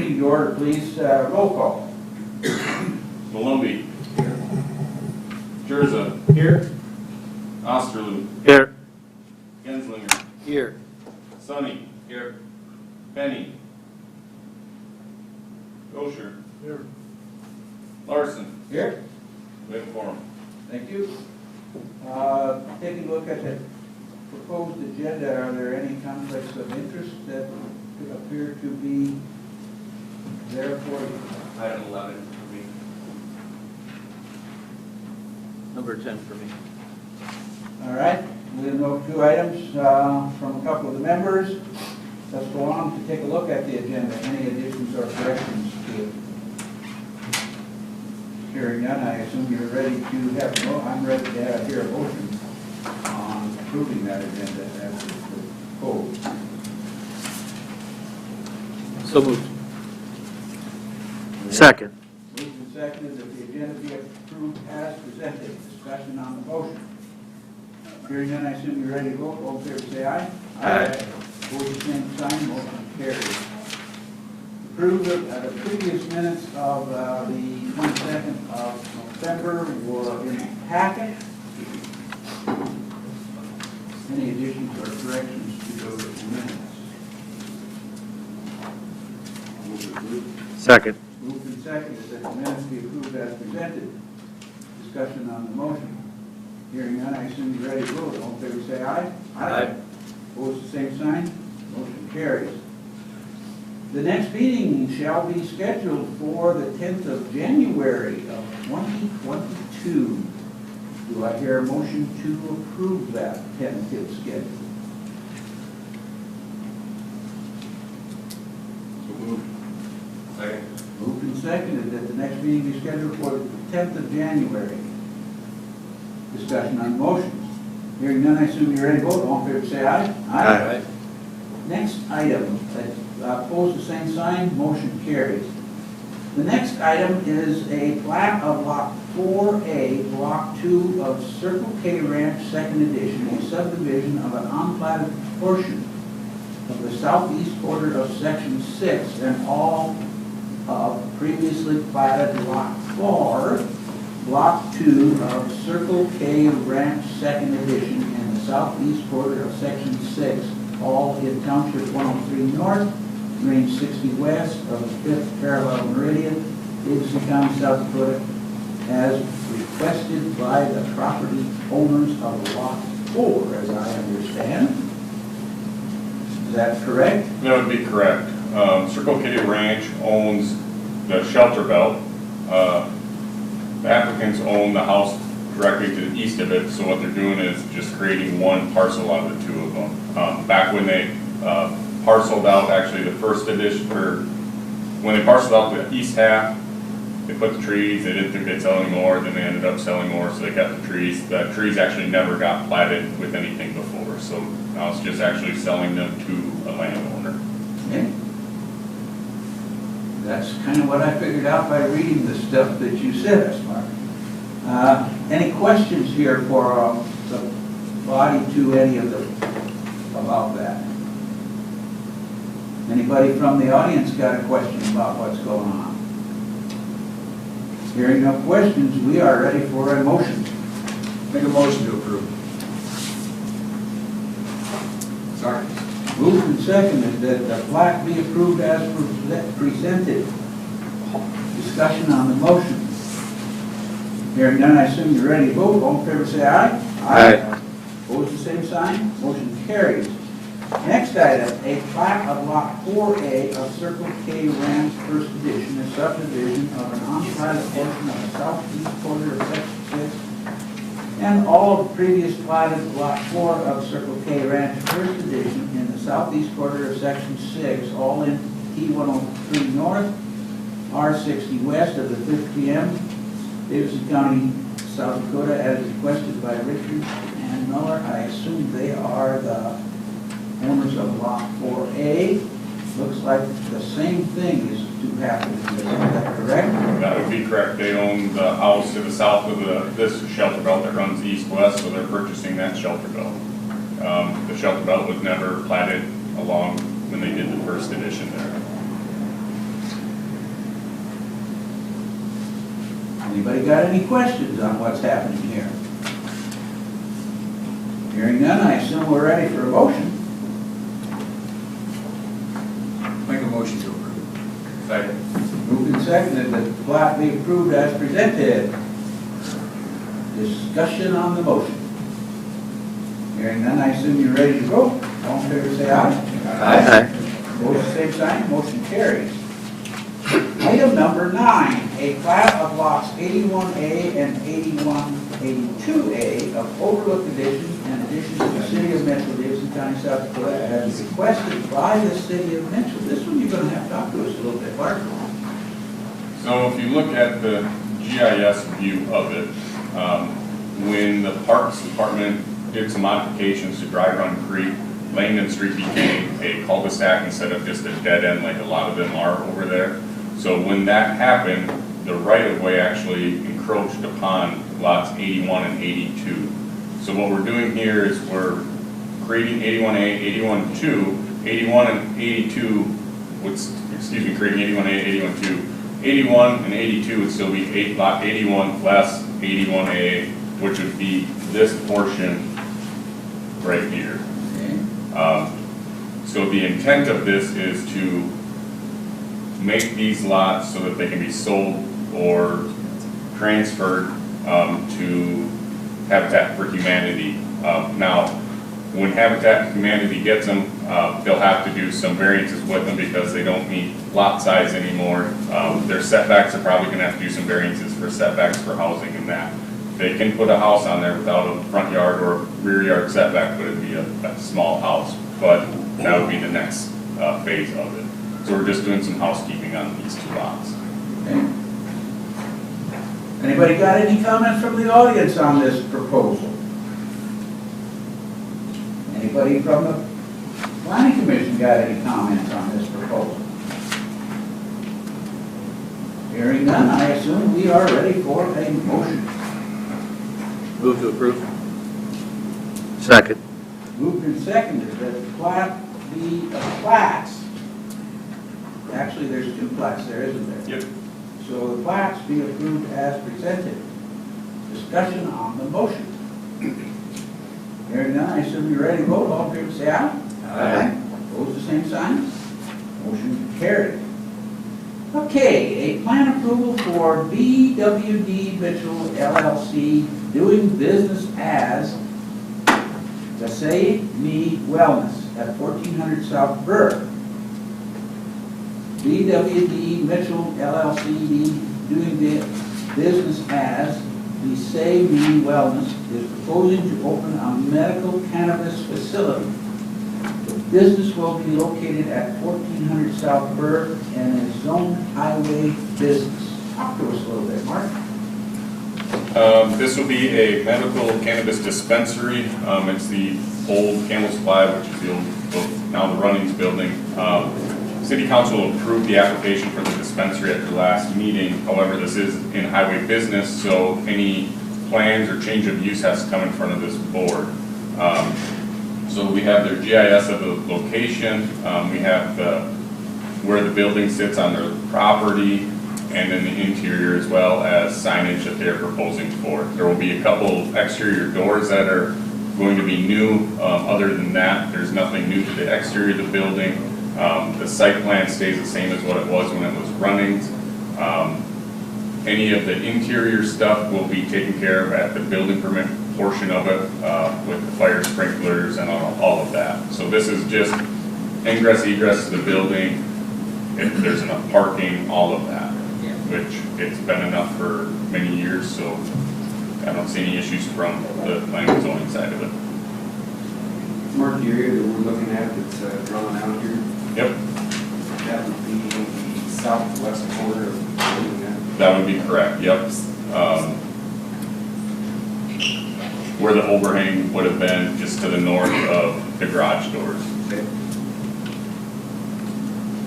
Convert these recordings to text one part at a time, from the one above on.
reading the order, please. Roll call. Malumbi. Jerza. Here. Osterloo. Here. Genslinger. Here. Sonny. Here. Penny. Gosher. Here. Larson. Here. We have a quorum. Thank you. Taking a look at the proposed agenda, are there any conflicts of interest that appear to be there for you? Item 11 for me. Number 10 for me. All right, we know 2 items from a couple of the members. Let's go on to take a look at the agenda. Any additions or corrections to it? Hearing none, I assume you're ready to have a motion. I'm ready to hear a motion on approving that agenda as proposed. So moved. Second. Moved and seconded that the agenda be approved as presented. Discussion on the motion. Hearing none, I assume you're ready to vote. All in favor, say aye. Aye. Opposed, same sign. Motion carries. Approve the previous minutes of the 22nd of November were in the packet. Any additions or corrections to those minutes? Second. Moved and seconded that the minutes be approved as presented. Discussion on the motion. Hearing none, I assume you're ready to vote. All in favor, say aye. Aye. Opposed, the same sign. Motion carries. The next meeting shall be scheduled for the 10th of January of 2022. Do I hear a motion to approve that tentative schedule? So moved. Second. Moved and seconded that the next meeting be scheduled for the 10th of January. Discussion on motions. Hearing none, I assume you're ready to vote. All in favor, say aye. Aye. Next item, opposed, the same sign, motion carries. The next item is a plat of Lot 4A, Block 2 of Circle K Ranch, 2nd Edition, a subdivision of an unplatted portion of the southeast quarter of Section 6 and all of previously platted Lot 4, Block 2 of Circle K Ranch, 2nd Edition, in the southeast quarter of Section 6, all in Township 103 North, Range 60 West of the 5th parallel meridian, Davidson County, South Dakota, as requested by the property owners of Lot 4, as I understand. Is that correct? That would be correct. Circle K Ranch owns the shelter belt. The applicants own the house directly to the east of it, so what they're doing is just creating one parcel out of the 2 of them. Back when they parceled out, actually the first edition, or when they parceled out the east half, they put the trees, they didn't think they'd sell anymore, then they ended up selling more, so they kept the trees. The trees actually never got platted with anything before, so now it's just actually selling them to a landowner. Okay. That's kind of what I figured out by reading the stuff that you said, Mark. Any questions here for the body to any of them about that? Anybody from the audience got a question about what's going on? Hearing no questions, we are ready for a motion. Make a motion to approve. Sorry. Moved and seconded that the plat be approved as presented. Discussion on the motion. Hearing none, I assume you're ready to vote. All in favor, say aye. Aye. Opposed, the same sign. Motion carries. Next item, a plat of Lot 4A of Circle K Ranch, 1st Edition, a subdivision of an unplatted portion of the southeast quarter of Section 6, and all of previous platted Lot 4 of Circle K Ranch, 1st Edition, in the southeast quarter of Section 6, all in T103 North, R60 West of the 5th PM, Davidson County, South Dakota, as requested by Richard and Miller. I assume they are the owners of Lot 4A. Looks like the same thing is to happen. Is that correct? That would be correct. They own the house to the south of this shelter belt that runs east-west, so they're purchasing that shelter belt. The shelter belt was never platted along when they did the 1st edition there. Anybody got any questions on what's happening here? Hearing none, I assume we're ready for a motion. Make a motion to approve. Second. Moved and seconded that the plat be approved as presented. Discussion on the motion. Hearing none, I assume you're ready to vote. All in favor, say aye. Aye. Opposed, same sign, motion carries. Item number 9, a plat of lots 81A and 82A of overlook additions and additions to the city of Mitchell, Davidson County, South Dakota, as requested by the city of Mitchell. This one you're going to have to talk to us a little bit, Mark. So if you look at the GIS view of it, when the Parks Department did some modifications to Dry Run Creek, Langdon Street became a cul-de-sac instead of just a dead end like a lot of them are over there. So when that happened, the right-of-way actually encroached upon lots 81 and 82. So what we're doing here is we're creating 81A, 81-2, 81 and 82, creating 81A, 81-2. 81 and 82 would still be lot 81 plus 81A, which would be this portion right here. So the intent of this is to make these lots so that they can be sold or transferred to Habitat for Humanity. Now, when Habitat for Humanity gets them, they'll have to do some variances with them because they don't meet lot size anymore. Their setbacks are probably going to have to do some variances for setbacks for housing and that. They can put a house on there without a front yard or rear yard setback, but it'd be a small house. But that would be the next phase of it. So we're just doing some housekeeping on these two lots. Okay. Anybody got any comments from the audience on this proposal? Anybody from the Planning Commission got any comments on this proposal? Hearing none, I assume we are ready for a motion. Move to approve. Second. Moved and seconded that the plat be plats. Actually, there's 2 plats there, isn't there? Yep. So the plats be approved as presented. Discussion on the motion. Hearing none, I assume you're ready to vote. All in favor, say aye. Aye. Opposed, the same sign. Motion carried. Okay, a plan approval for BWD Mitchell LLC doing business as the Say Me Wellness at 1400 South Burr. BWD Mitchell LLC doing business as the Say Me Wellness is proposing to open a medical cannabis facility. The business will be located at 1400 South Burr and is zoned highway business. Talk to us a little bit, Mark. This will be a medical cannabis dispensary. It's the old Camel Supply, which is the old, now the Runnings building. City Council approved the application for the dispensary at their last meeting. However, this is in highway business, so any plans or change of use has to come in front of this board. So we have their GIS of the location. We have where the building sits on their property, and then the interior as well as signage that they're proposing for. There will be a couple exterior doors that are going to be new. Other than that, there's nothing new to the exterior of the building. The site plan stays the same as what it was when it was running. Any of the interior stuff will be taken care of at the building permit portion of it with the fire sprinklers and all of that. So this is just ingress, egress to the building, if there's enough parking, all of that, which it's been enough for many years, so I don't see any issues from the planning and zoning side of it. Mark, the area that we're looking at that's drawn out here, Yep, that would be the southwest corner of the building then? that would be correct, yep. Where the overhang would have been just to the north of the garage doors. Okay.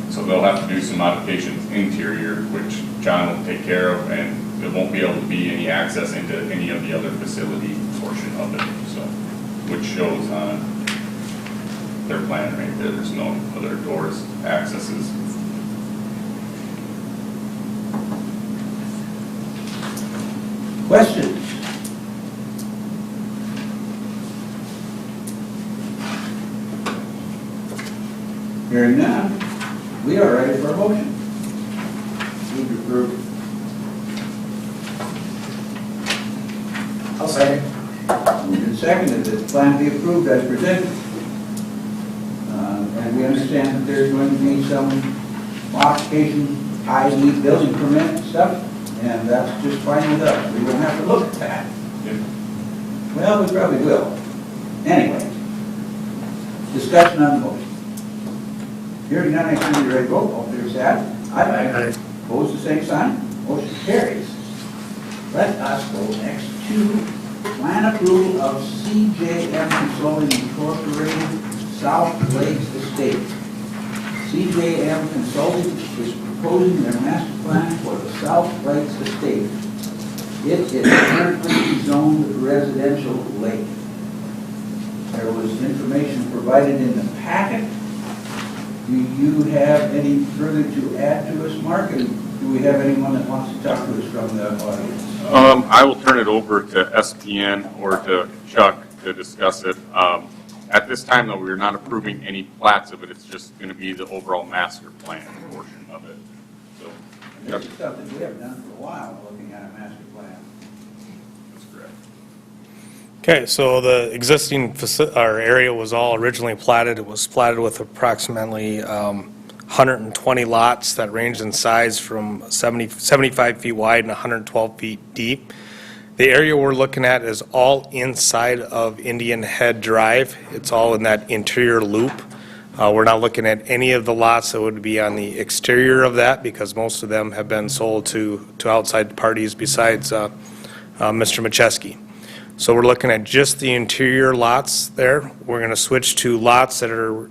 So they'll have to do some modifications interior, which John will take care of, and there won't be able to be any access into any of the other facility portion of it, so, which shows on their plan right there. There's no other doors, accesses. Questions? Hearing none, we are ready for a motion. Move to approve. I'll second. Moved and seconded that the plan be approved as presented. And we understand that there's going to be some modifications, i.e. building permit and stuff, and that's just fine with us. We won't have to look at that. Well, we probably will. Anyway, discussion on the motion. Hearing none, I turn to ready to vote. All in favor, say aye. Aye. Opposed, the same sign. Motion carries. Let us go next to plan approval of CJM Consulting Incorporated South Lakes Estate. CJM Consulting is proposing their master plan for the South Lakes Estate. It is currently zoned residential lake. There was information provided in the packet. Do you have any further to add to us, Mark? And do we have anyone that wants to talk to us from the audience? I will turn it over to SPN or to Chuck to discuss it. At this time, though, we're not approving any plats of it. It's just going to be the overall master plan portion of it. So, This is something we haven't done for a while, looking at a master plan. that's correct. Okay, so the existing our area was all originally platted. It was platted with approximately 120 lots that ranged in size from 75 feet wide and 112 feet deep. The area we're looking at is all inside of Indian Head Drive. It's all in that interior loop. We're not looking at any of the lots that would be on the exterior of that because most of them have been sold to outside parties besides Mr. Macheski. So we're looking at just the interior lots there. We're going to switch to lots that are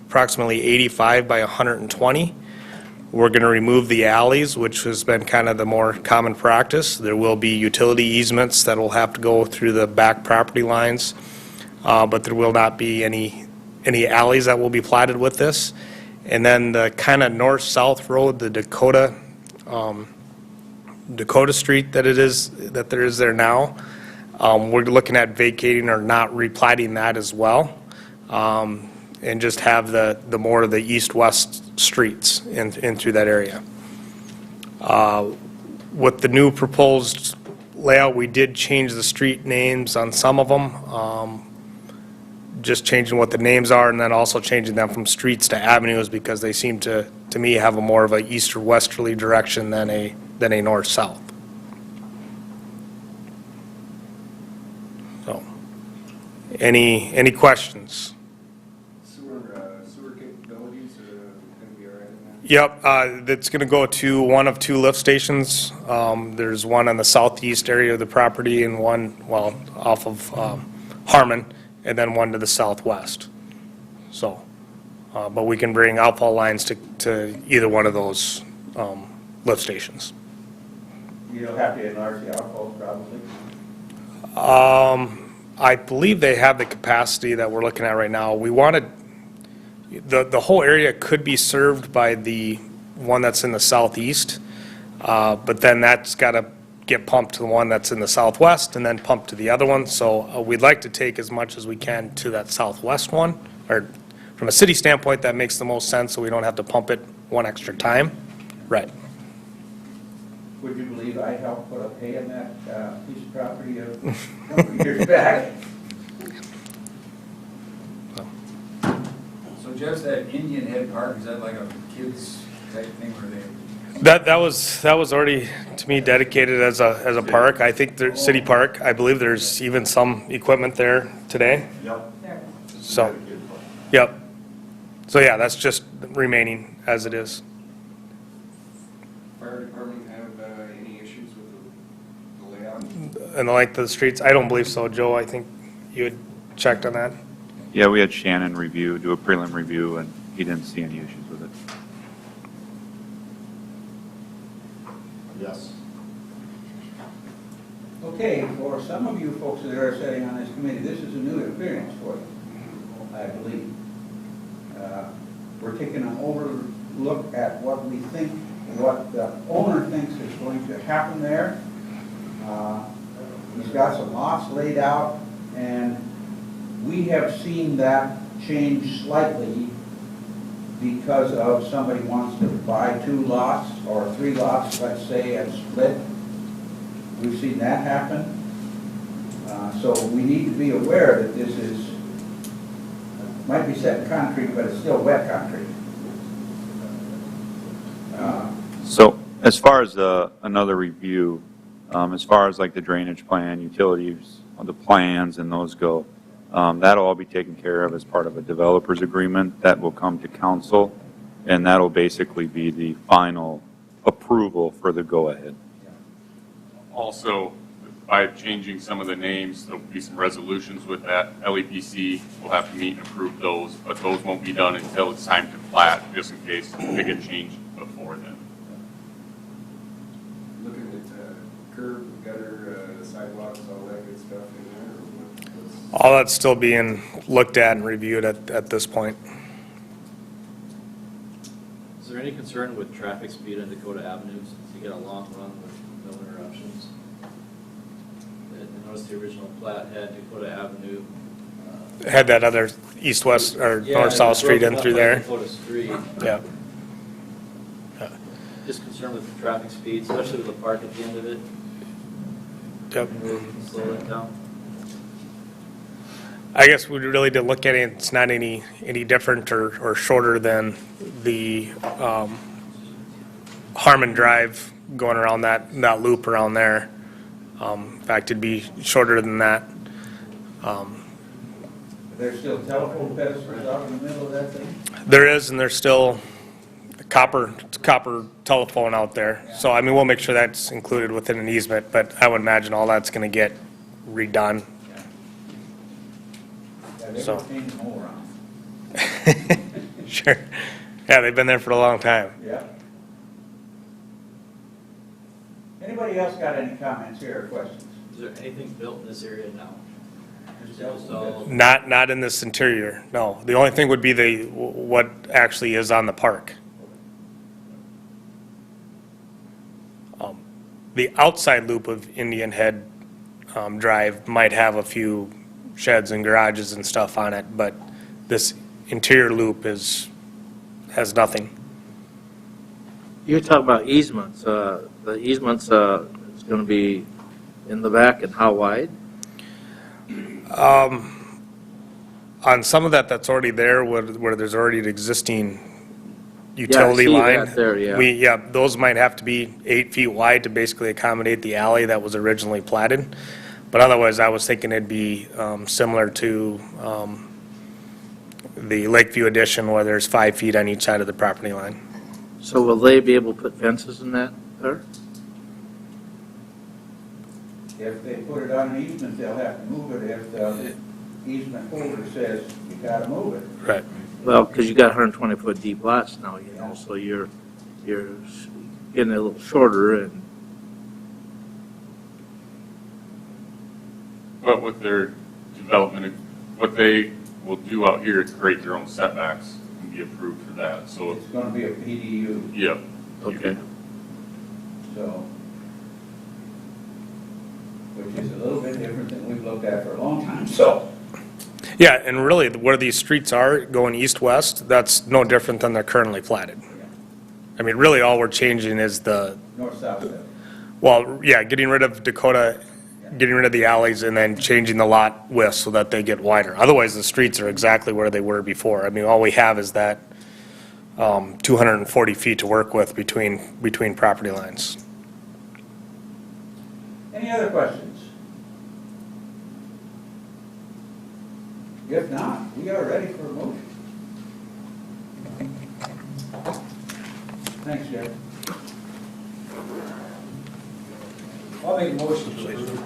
approximately 85 by 120. We're going to remove the alleys, which has been kind of the more common practice. There will be utility easements that will have to go through the back property lines, but there will not be any alleys that will be platted with this. And then the kind of north-south road, the Dakota Street that there is there now, we're looking at vacating or not replatting that as well, and just have the more of the east-west streets in through that area. With the new proposed layout, we did change the street names on some of them, just changing what the names are, and then also changing them from streets to avenues because they seem to me have a more of a east or westerly direction than a north-south. So, any questions? Sewer capabilities are going to be all right in that? Yep, that's going to go to one of two lift stations. There's one on the southeast area of the property and one, well, off of Harmon, and then one to the southwest. So, but we can bring outfall lines to either one of those lift stations. You'll have to enlarge the outfalls probably. I believe they have the capacity that we're looking at right now. We wanted, the whole area could be served by the one that's in the southeast, but then that's got to get pumped to the one that's in the southwest and then pumped to the other one. So we'd like to take as much as we can to that southwest one, or from a city standpoint, that makes the most sense, so we don't have to pump it one extra time. Right. Would you believe I helped put a pay in that piece of property a couple of years back? So Jeff, that Indian Head Park, is that like a kids type thing where they? That was already, to me, dedicated as a park. I think there's city park. I believe there's even some equipment there today. Yep. So, yep. So yeah, that's just remaining as it is. Fire department have any issues with the layout? And the length of the streets, I don't believe so. Joe, I think you had checked on that. Yeah, we had Shannon do a prelim review, and he didn't see any issues with it. Yes. Okay, for some of you folks that are sitting on this committee, this is a new experience for you, I believe. We're taking an overlook at what the owner thinks is going to happen there. got some lots laid out, and we have seen that change slightly because of somebody wants to buy 2 lots or 3 lots, let's say, and split. We've seen that happen. So we need to be aware that this is, might be set in concrete, but it's still wet concrete. So as far as another review, as far as like the drainage plan, utilities, the plans and those go, that'll all be taken care of as part of a developer's agreement that will come to council, and that'll basically be the final approval for the go-ahead. Also, by changing some of the names, there'll be some resolutions with that. LEPC will have to meet and approve those, but those won't be done until it's time to plat, just in case they get changed before then. Looking at curb, gutter, sidewalks, all that good stuff in there, or what's? All that's still being looked at and reviewed at this point. Is there any concern with traffic speed on Dakota Avenue since you get a long run with no interruptions? I noticed the original plat had Dakota Avenue. Had that other east-west or north-south street in through there. Dakota Street. Yeah. Just concerned with the traffic speed, especially with the park at the end of it. Yep. Maybe we can slow that down. I guess we really did look at it, it's not any different or shorter than the Harmon Drive going around that loop around there. In fact, it'd be shorter than that. There's still telephone pedestals out in the middle of that thing? There is, and there's still copper telephone out there. So, I mean, we'll make sure that's included within an easement, but I would imagine all that's gonna get redone. Yeah, they So. don't change them all around. Sure. Yeah, they've been there for a long time. Yeah. Anybody else got any comments here or questions? Is there anything built in this area now? Just all- Not in this interior, no. The only thing would be what actually is on the park. The outside loop of Indian Head Drive might have a few sheds and garages and stuff on it, but this interior loop has nothing. You talk about easements. The easements is going to be in the back, and how wide? On some of that's already there where there's already an existing utility see line. that there, yeah. Those might have to be 8 feet wide to basically accommodate the alley that was originally platted. But otherwise, I was thinking it'd be similar to the Lakeview addition where there's 5 feet on each side of the property line. So will they be able to put fences in that there? If they put it on an easement, they'll have to move it if the easement holder says you gotta move it. Right. Well, because you got 120-foot deep lots now, you know, so you're getting a little shorter, and But with their development, what they will do out here is create their own setbacks and be approved for that, so, It's gonna be a PDU, yeah. okay. so. Which is a little bit different than we've looked at for a long time, so. Yeah, and really, where these streets are going east-west, that's no different than they're currently platted. I mean, really, all we're changing is North-south. getting rid of Dakota, getting rid of the alleys, and then changing the lot width so that they get wider. Otherwise, the streets are exactly where they were before. I mean, all we have is that 240 feet to work with between property lines. Any other questions? If not, we are ready for a motion. Thanks, Jeff. I'll make a motion to approve.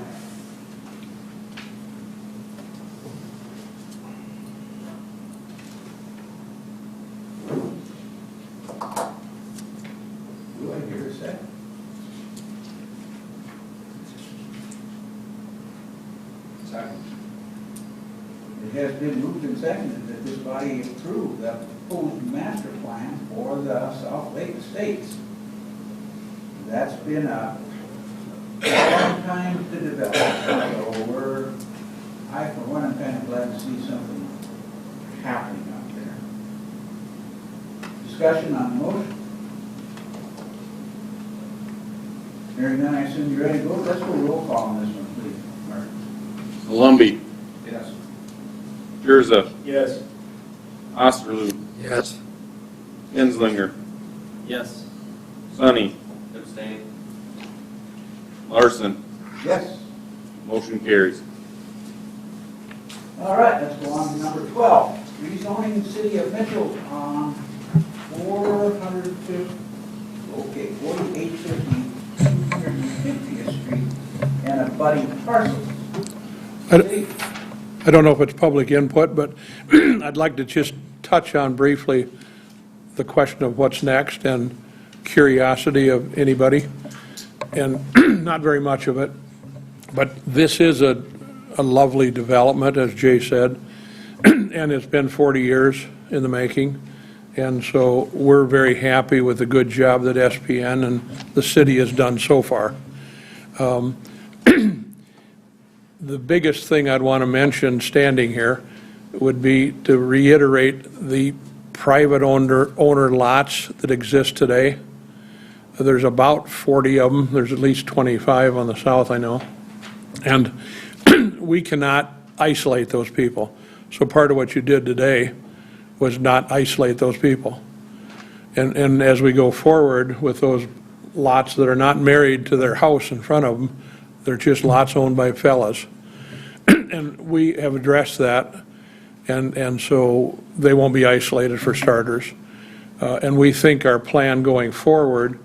Do I hear a second? Second. It has been moved and seconded that this body approve the proposed master plan for the South Lake Estates. That's been a long time to develop. So I for one am kind of glad to see something happening out there. Discussion on the motion? Hearing none, I assume you're ready to vote. Let's go roll call on this one, please. Mark? Lumby, Yes. Jurza, Yes. Osterloo, Yes. Enslinger, Yes. Sonny, Abstain. Larson. Yes. Motion carries. All right, let's go on to number 12. Rezoning the city of Mitchell on 4850, 250th Street and abutting parcels. I don't know if it's public input, but I'd like to just touch on briefly the question of what's next and curiosity of anybody, and not very much of it. But this is a lovely development, as Jay said, and it's been 40 years in the making. And so we're very happy with the good job that SPN and the city has done so far. The biggest thing I'd want to mention standing here would be to reiterate the private owner lots that exist today. There's about 40 of them. There's at least 25 on the south, I know. And we cannot isolate those people. So part of what you did today was not isolate those people. And as we go forward with those lots that are not married to their house in front of them, they're just lots owned by fellas. And we have addressed that, and so they won't be isolated for starters. And we think our plan going forward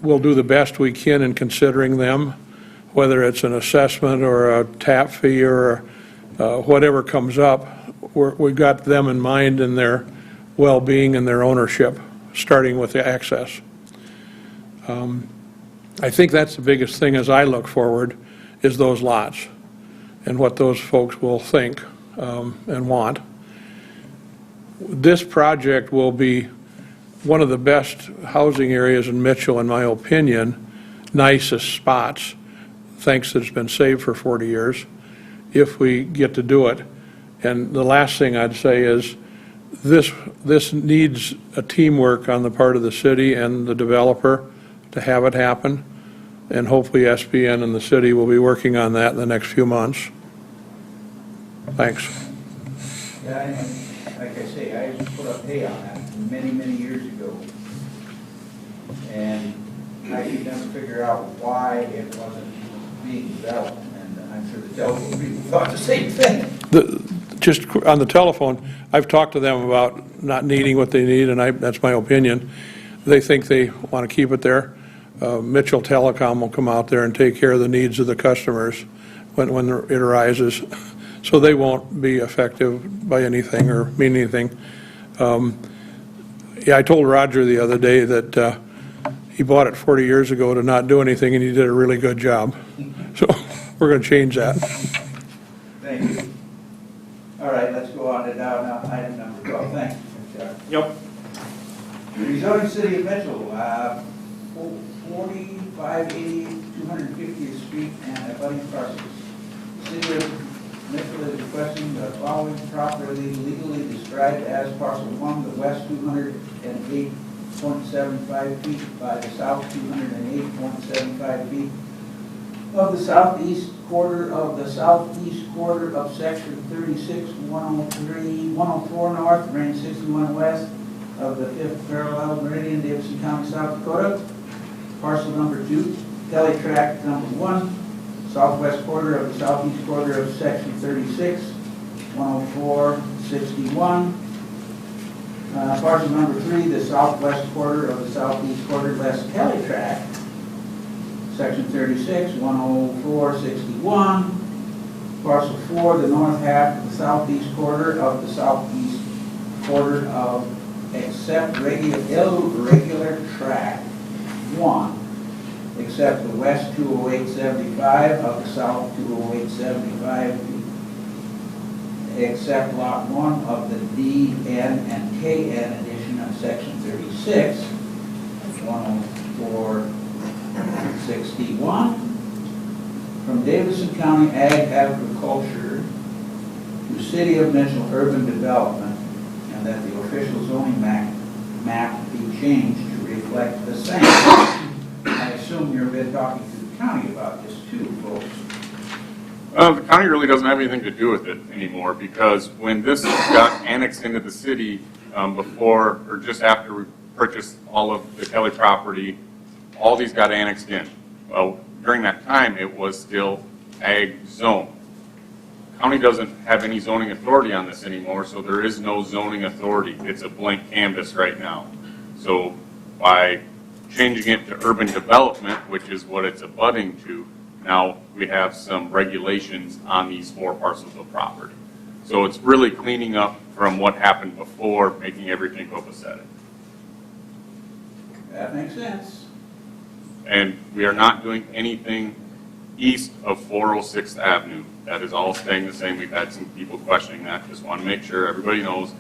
will do the best we can in considering them, whether it's an assessment or a tap fee or whatever comes up. We've got them in mind and their well-being and their ownership, starting with the access. I think that's the biggest thing as I look forward, is those lots and what those folks will think and want. This project will be one of the best housing areas in Mitchell, in my opinion, nicest spots, thanks that it's been saved for 40 years, if we get to do it. And the last thing I'd say is this needs a teamwork on the part of the city and the developer to have it happen. And hopefully SPN and the city will be working on that in the next few months. Thanks. Yeah, and like I say, I used to put up hay on that many, many years ago. And I could never figure out why it wasn't being developed. And I'm sure the telephone people thought the same thing. Just on the telephone, I've talked to them about not needing what they need, and that's my opinion. They think they want to keep it there. Mitchell Telecom will come out there and take care of the needs of the customers when it arises. So they won't be effective by anything or mean anything. Yeah, I told Roger the other day that he bought it 40 years ago to not do anything, and he did a really good job. So we're going to change that. Thank you. All right, let's go on to now item number 12. Thanks, Chuck. Yep. Rezoning City of Mitchell, 4580 250th Street and abutting parcels. The City of Mitchell is requesting the following properly legally described as parcel 1, the west 208.75 feet by the south 208.75 feet of the southeast quarter of section 36, 104 north, range 61 west of the 5th parallel meridian, Davidson County, South Dakota. Parcel number 2, Kelly tract number 1, southwest quarter of the southeast quarter of section 36, 104, 61. Parcel number 3, the southwest quarter of the southeast quarter, West Kelly tract, section 36, 104, 61. Parcel 4, the north half of the southeast quarter of the southeast quarter of except irregular tract 1, except the west 208.75 of the south 208.75, except lot 1 of the D, N, and KN edition of section 36, 104, 61, from Davidson County Ag Agriculture to City of Mitchell Urban Development, and that the official zoning map be changed to reflect the same. I assume you've been talking to the county about this too, folks. The county really doesn't have anything to do with it anymore, because when this got annexed into the city before or just after we purchased all of the Kelly property, all these got annexed in. Well, during that time, it was still ag zone. County doesn't have any zoning authority on this anymore, so there is no zoning authority. It's a blank canvas right now. So by changing it to urban development, which is what it's abutting to, now we have some regulations on these 4 parcels of property. So it's really cleaning up from what happened before, making everything copacetic. That makes sense. And we are not doing anything east of 406th Avenue. That is all staying the same. We've had some people questioning that. Just want to make sure everybody knows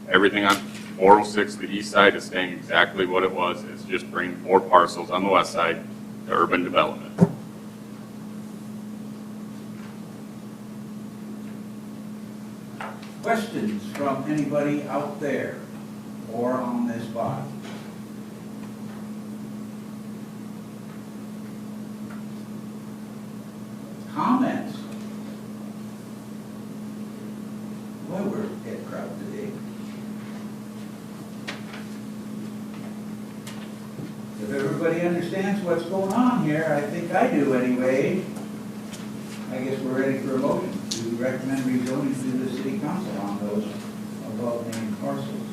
everything on 406, the east side, is staying exactly what it was. It's just bringing 4 parcels on the west side to urban development. Questions from anybody out there or on this body? Comments? Well, we're a head crowd today. If everybody understands what's going on here, I think I do anyway, I guess we're ready for a motion to recommend rezoning to the city council on those above named parcels.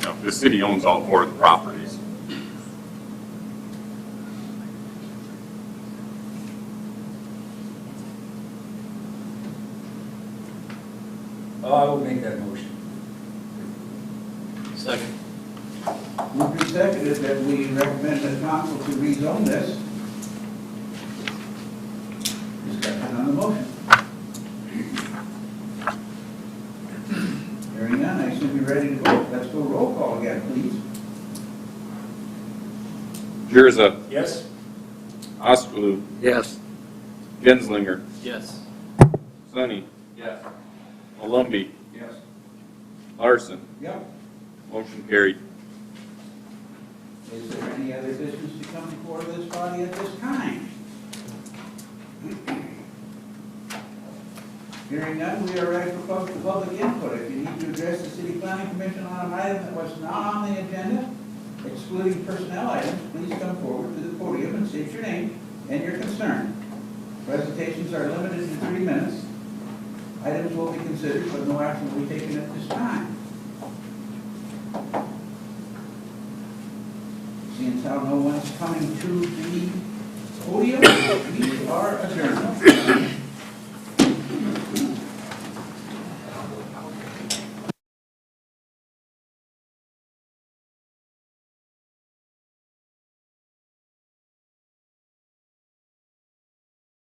No, the city owns all 4 of the properties. Oh, I will make that motion. Second. Moved and seconded that we recommend the council to rezone this. Discussion on the motion. Hearing none, I assume you're ready to vote. Let's go roll call again, please. Jerza, Yes? Osterloo, Yes. Genslinger, Yes. Sonny, Yes. Malumbi, Yes. Larson. Yep. Motion carried. Is there any other business to come before this body at this time? Hearing none, we are ready for public input. If you need to address the City Planning Commission on an item that was not on the agenda, excluding personnel items, please come forward to the podium and state your name and your concern. Presentations are limited to 3 minutes. Items will be considered, but no action will be taken at this time. Seeing as how no one's coming to the podium, we are adjourned.